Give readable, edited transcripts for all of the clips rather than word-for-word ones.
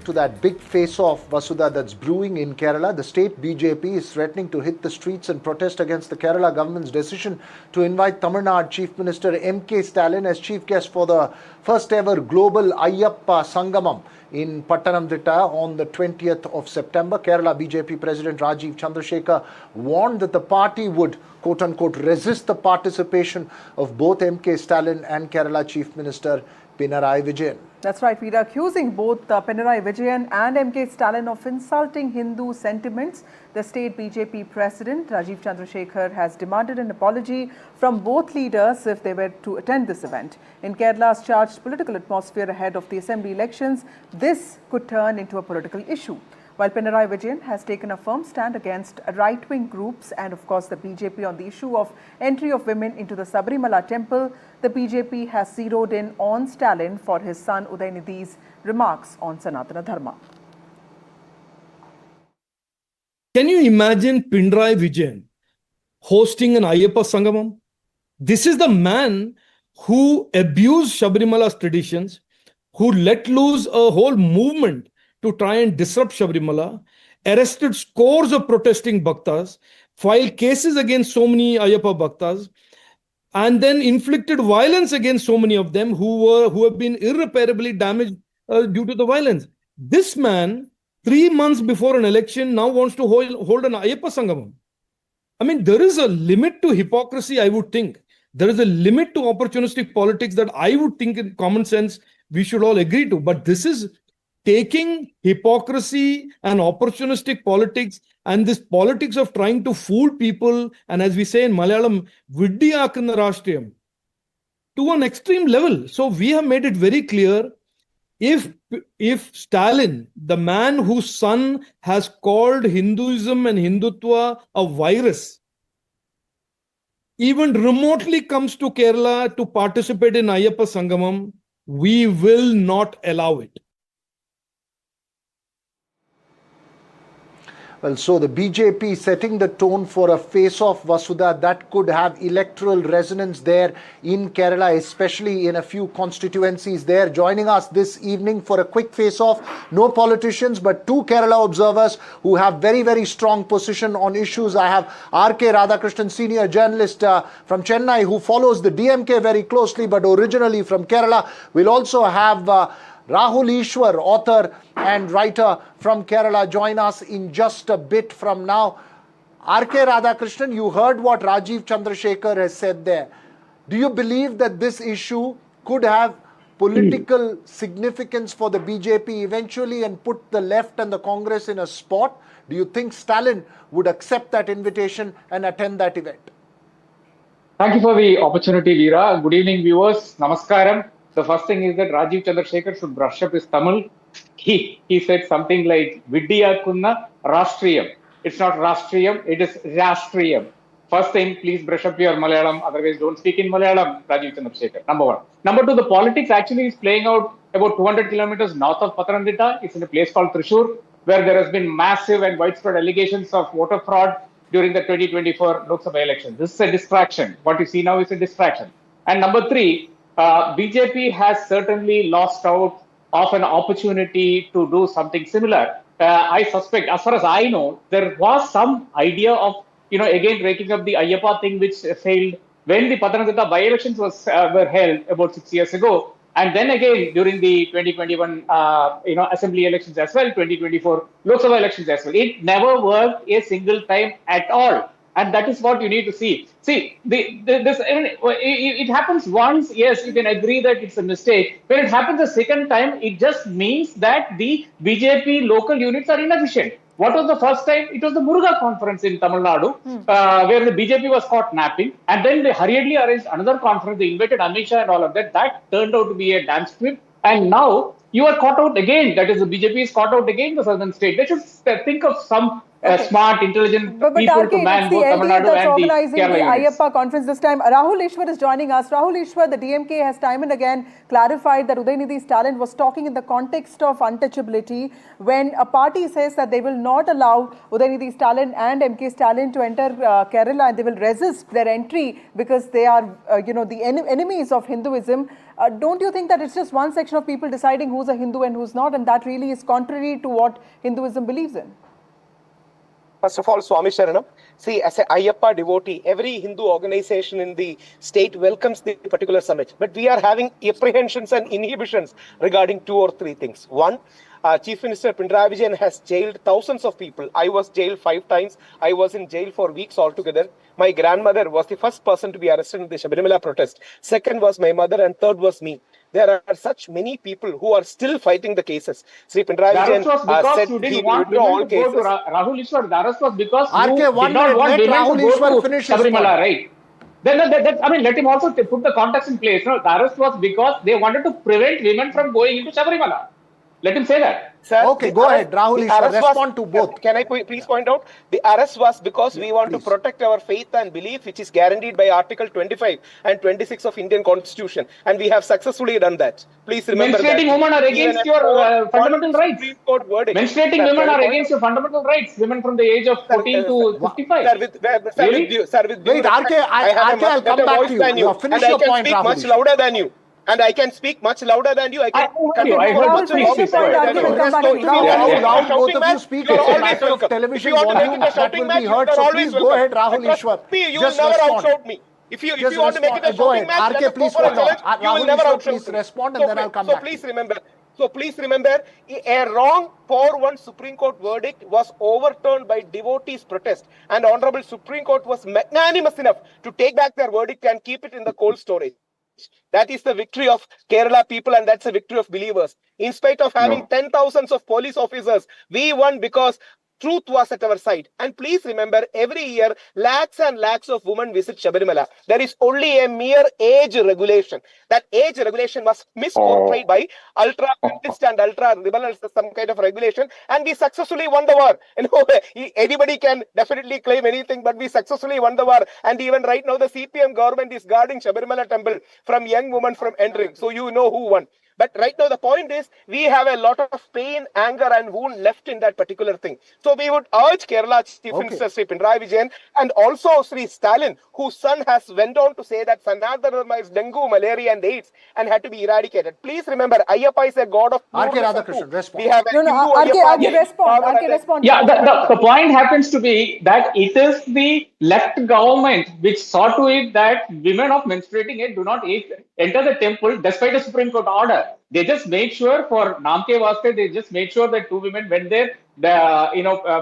To that big face-off, Vasudha, that's brewing in Kerala. The state BJP is threatening to hit the streets and protest against the Kerala government's decision to invite Tamil Nadu Chief Minister M.K. Stalin as chief guest for the first ever global Ayyappa Sangamam in Pattanamthitta on the 20th of September. Kerala BJP President Rajiv Chandrasekhar warned that the party would, quote-unquote, resist the participation of both M.K. Stalin and Kerala Chief Minister Pinarayi Vijayan. That's right, Peter. Accusing both Pinarayi Vijayan and M.K. Stalin of insulting Hindu sentiments, the state BJP president, Rajiv Chandrasekhar, has demanded an apology from both leaders if they were to attend this event. In Kerala's charged political atmosphere ahead of the assembly elections, this could turn into a political issue. While Pinarayi Vijayan has taken a firm stand against right-wing groups and, of course, the BJP on the issue of entry of women into the Sabarimala temple, the BJP has zeroed in on Stalin for his son Udayinidhi's remarks on Sanatana Dharma. Can you imagine Pinarayi Vijayan hosting an Ayyappa Sangamam? This is the man who abused Sabarimala's traditions, who let loose a whole movement to try and disrupt Sabarimala, arrested scores of protesting bhaktas, filed cases against so many Ayyappa bhaktas, and then inflicted violence against so many of them who have been irreparably damaged due to the violence. This man, 3 months before an election, now wants to hold an Ayyappa Sangamam. I mean, there is a limit to hypocrisy, I would think. There is a limit to opportunistic politics that I would think in common sense we should all agree to. But this is taking hypocrisy and opportunistic politics and this politics of trying to fool people, and as we say in Malayalam, Viddiyakunna Rashtriyam, to an extreme level. So we have made it very clear, if Stalin, the man whose son has called Hinduism and Hindutva a virus, even remotely comes to Kerala to participate in Ayyappa Sangamam, we will not allow it. Well, so the BJP setting the tone for a face-off, Vasudha, that could have electoral resonance there in Kerala, especially in a few constituencies there. Joining us this evening for a quick face-off, no politicians, but two Kerala observers who have very, very strong position on issues. I have R.K. Radhakrishnan, senior journalist from Chennai, who follows the DMK very closely, but originally from Kerala. We'll also have Rahul Ishwar, author and writer from Kerala, join us in just a bit from now. R.K. Radhakrishnan, you heard what Rajiv Chandrasekhar has said there. Do you believe that this issue could have political significance for the BJP eventually and put the left and the Congress in a spot? Do you think Stalin would accept that invitation and attend that event? Thank you for the opportunity, Veera. Good evening, viewers. Namaskaram. The first thing is that Rajiv Chandrasekhar should brush up his Tamil. He said something like Viddiyakunna Rashtriyam. It's not Rashtriyam, it is Rashtriyam. First thing, please brush up your Malayalam, otherwise don't speak in Malayalam, Rajiv Chandrasekhar. Number one. Number two, the politics actually is playing out about 200 kilometers north of Pattanamthitta. It's in a place called Thrissur, where there has been massive and widespread allegations of voter fraud during the 2024 Lok Sabha election. This is a distraction. What you see now is a distraction. And number three, BJP has certainly lost out of an opportunity to do something similar. I suspect, as far as I know, there was some idea of, again breaking up the Ayyappa thing, which failed when the Pattanamthitta by-elections were held about 6 years ago. And then again, during the 2021, assembly elections as well, 2024 Lok Sabha elections as well. It never worked a single time at all. And that is what you need to see. See, it happens once, yes, you can agree that it's a mistake. When it happens a second time, it just means that the BJP local units are inefficient. What was the first time? It was the Muruga conference in Tamil Nadu, where the BJP was caught napping. And then they hurriedly arranged another conference. They invited Amit Shah and all of that. That turned out to be a dance trip. And now you are caught out again. That is, the BJP is caught out again, the southern state. They should think of some smart, intelligent But people to RK, man it's the both Tamil NDA Nadu that's and the organizing the Kerala units. Ayyappa conference this time. Rahul Ishwar is joining us. Rahul Ishwar, the DMK has time and again clarified that Udayanidhi Stalin was talking in the context of untouchability when a party says that they will not allow Udayanidhi Stalin and M.K. Stalin to enter Kerala, and they will resist their entry because they are, the enemies of Hinduism. Don't you think that it's just one section of people deciding who's a Hindu and who's not, and that really is contrary to what Hinduism believes in? First of all, Swami Sharanam. See, as an Ayyappa devotee, every Hindu organization in the state welcomes the particular summit. But we are having apprehensions and inhibitions regarding 2 or 3 things. One, Chief Minister Pinarayi Vijayan has jailed thousands of people. I was jailed 5 times. I was in jail for weeks altogether. My grandmother was the first person to be arrested in the Sabarimala protest. Second was my mother, and third was me. There are such many people who are still fighting the cases. Sri Pinarayi The arrest was Vijayan because said you he didn't will want withdraw women all to go cases. to Rahul Ishwar. The arrest was because RK, you 1 did not minute. want Let women Rahul to go Ishwar to finish his Sabarimala, point. right? Then I mean, let him also put the context in place. No, the arrest was because they wanted to prevent women from going into Sabarimala. Let him say that. Sir, Okay, go ahead. Rahul the Ishwar, arrest was, respond to both. can I please point out? The arrest was because we want to please. protect our faith and belief, which is guaranteed by Article 25 and 26 of Indian Constitution. And we have successfully done that. Please remember that. Menstruating women are Even against a your 4-1 fundamental rights. Supreme Court verdict. Menstruating Sir, women can I are point against out? your fundamental rights. Women from the age of 14 to 55. Really? With due Wait, respect, RK, I have a RK, I'll much come better back voice to you. than you, Finish and I your can point, speak Rahul much Ishwar. louder than you. And I can speak much louder than you. I can heard you. I heard Rahul, you. finish your Please point. go ahead. RK will come back to you. Irrespective of Rahul, how Yeah. loud both shouting of you match, speak, you are it's a always matter of welcome. If television you want to make volume it a that shouting will match, be you heard. are So always please go welcome. ahead, Rahul Trust Ishwar. me, you will Just never respond. outshout me. If you Just want to make it a respond. Go shouting ahead. match, let RK, us go please for a hold on. challenge. You will Rahul never Ishwar, outshout please me. respond and then I'll come So back to you. please remember, a wrong 4-1 Supreme Court verdict was overturned by devotees' protest, and Honorable Supreme Court was magnanimous enough to take back their verdict and keep it in the cold storage. That is the victory of Kerala people, and that's a victory of believers. In spite of having No. 10,000s of police officers, we won because truth was at our side. And please remember, every year, lakhs and lakhs of women visit Sabarimala. There is only a mere age regulation. That age regulation was misportrayed by ultra leftist and ultra liberals, some kind of regulation, and we successfully won the war. Anybody can definitely claim anything, but we successfully won the war. And even right now, the CPM government is guarding Sabarimala temple from young women from entering. So you know who won. But right now, the point is, we have a lot of pain, anger, and wound left in that particular thing. So we would urge Kerala Chief Minister Sri Pinarayi Vijayan and also Sri Stalin, whose son has went on to say that Sanatana Dharma is dengue, malaria, and AIDS and had to be eradicated. Please remember, Ayyappa is a god of RK pluralism Radhakrishnan, too. respond. We have a No, no, Hindu RK, Ayyappa. respond. father RK, and a- respond. Yeah, the point happens to be that it is the left government which saw to it that women of menstruating age do not enter the temple despite a Supreme Court order. They just made sure for Namke Vaste, they just made sure that 2 women went there,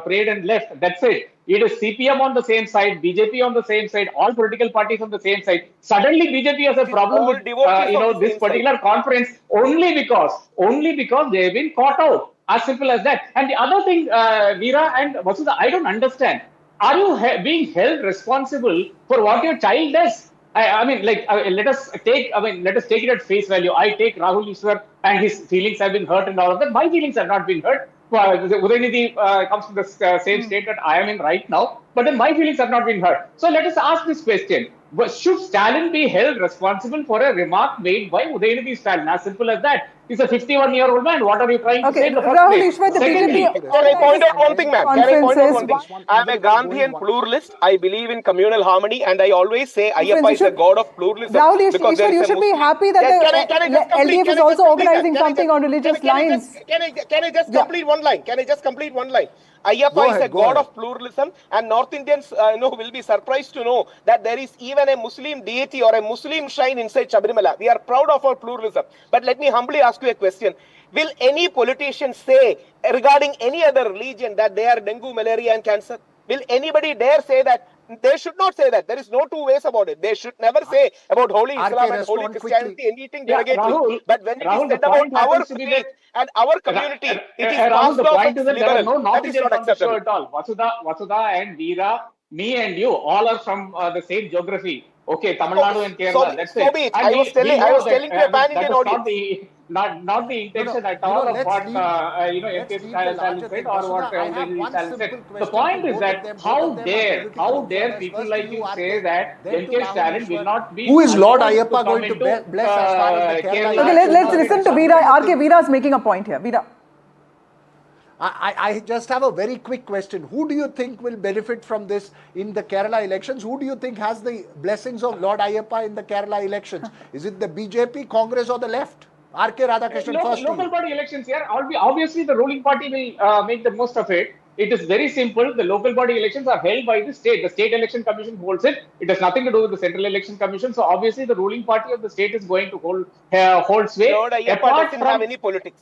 prayed and left. That's it. It is CPM on the same side, BJP on the same side, all political parties on the same side. Suddenly, BJP has a problem all with devotees on the this same side. particular conference only because they have been caught out. As simple as that. And the other thing, Veera and Vasudha, I don't understand. Are you being held responsible for what your child does? I mean, like, let us take it at face value. I take Rahul Ishwar and his feelings have been hurt and all of that. My feelings have not been hurt. Udayanidhi comes from the same state that I am in right now, but then my feelings have not been hurt. So let us ask this question. Should Stalin be held responsible for a remark made by Udayanidhi Stalin? As simple as that. He's a 51-year-old man. What are you trying to say in the first Rahul place? Ishwar, the Secondly, BJP Can I point out one thing, ma'am? Can I point out one thing? conferences. I'm a Gandhian pluralist. I believe in communal harmony, and I always say Ayyappa is a god of pluralism. Rahul because there Ishwar, is you a should be Muslim. happy that Can I just the complete? LDF Can is I just also complete that? organizing something on religious lines. Can I just Yeah. complete one line? Can I just complete one line? Ayyappa Go is a ahead, go god ahead. of pluralism, and North Indians will be surprised to know that there is even a Muslim deity or a Muslim shrine inside Sabarimala. We are proud of our pluralism. But let me humbly ask you a question. Will any politician say regarding any other religion that they are dengue, malaria, and cancer? Will anybody dare say that? They should not say that. There is no two ways about it. They should never say about holy RK, Islam and holy respond quickly. Christianity anything yeah, derogatory. But when it is Rahul, the said about point our happens to be that faith and our community, it is Rahul, passed the off point is as that there are liberal. no North That is Indians not on the show acceptable. at all. Vasudha and Veera, me and you, all are from the same geography. Okay, Tamil Nadu and Kerala. That's so it. be it. And I was telling to a pan-Indian that is audience. not the intention at you know, all of let's what leave, let's M.K. leave the Stalin larger said thing. or what Vasudha, I have Udayanidhi one Stalin said. simple The question to point is both of that them. Both of them are political observers. people First like to you, you RK, say that then to M.K. Rahul Stalin will Ishwar. not be Who is Lord allowed Ayyappa come going to into, bless as far as the Kerala Kerala. Okay, election let's are listen to concerned? Veera. RK, Veera is making a point here. Veera. I just have a very quick question. Who do you think will benefit from this in the Kerala elections? Who do you think has the blessings of Lord Ayyappa in the Kerala elections? Is it the BJP, Congress or the left? RK Radhakrishnan, first to Local you. body elections here, obviously the ruling party will make the most of it. It is very simple. The local body elections are held by the state. The state election commission holds it. It has nothing to do with the central election commission. So obviously the ruling party of the state is going to hold sway. Lord Ayyappa Apart doesn't have from any politics.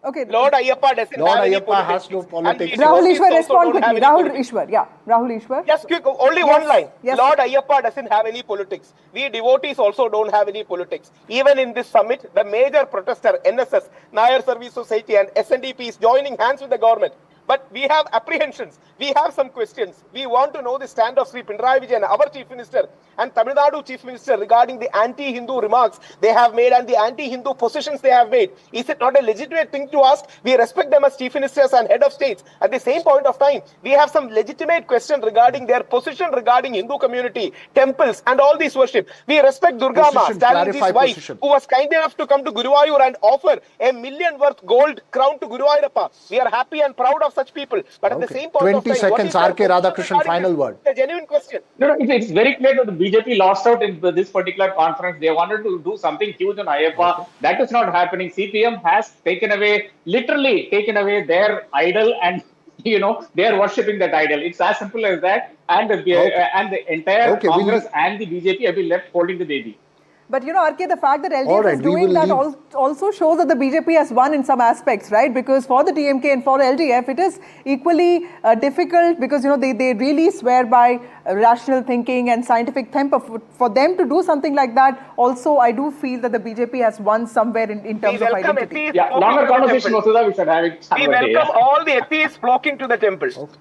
Okay. Lord Ayyappa doesn't Lord have any Ayyappa politics. has no And politics. we Rahul devotees Ishwar, also respond don't have quickly. any Rahul politics. Ishwar, yeah. Rahul Ishwar. Just quick, only Yes, one line. yes, Lord sir. Ayyappa doesn't have any politics. We devotees also don't have any politics. Even in this summit, the major protester, NSS, Nair Service Society and SNDP is joining hands with the government. But we have apprehensions. We have some questions. We want to know the stand of Sri Pinarayi Vijayan, our Chief Minister, and Tamil Nadu Chief Minister regarding the anti-Hindu remarks they have made and the anti-Hindu positions they have made. Is it not a legitimate thing to ask? We respect them as Chief Ministers and Head of States. At the same point of time, we have some legitimate questions regarding their position regarding Hindu community, temples, and all these worship. We respect Durga Ma, Position, Stalin's clarify wife, position. who was kind enough to come to Guruvayur and offer a million worth gold crown to Guru Ayyappa. We are happy and proud of such people. But at the Okay. same point of 20 time, what is seconds, their RK position Radhakrishnan, regarding final this? word. It's a genuine question. No, it's very clear that the BJP lost out in this particular conference. They wanted to do something huge on Ayyappa. Okay. That is not happening. CPM has literally taken away their idol, and they are worshipping that idol. It's as simple as that. And Okay. the entire Okay, Congress and the BJP have been left holding the baby. But RK, the fact that All LDF right, is we doing will that leave. also shows that the BJP has won in some aspects, right? Because for the DMK and for LDF, it is equally difficult because, they really swear by rational thinking and scientific temper. For them to do something like that, also, I do feel that the BJP has won somewhere in terms of identity. atheists Yeah, flocking longer to the conversation, temple. Vasudha. We should have it We another day. welcome Yeah. all the atheists flocking to the temple. Okay.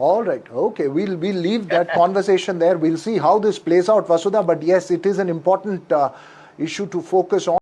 All right. Okay. We'll leave that conversation there. We'll see how this plays out, Vasudha. But yes, it is an important issue to focus on.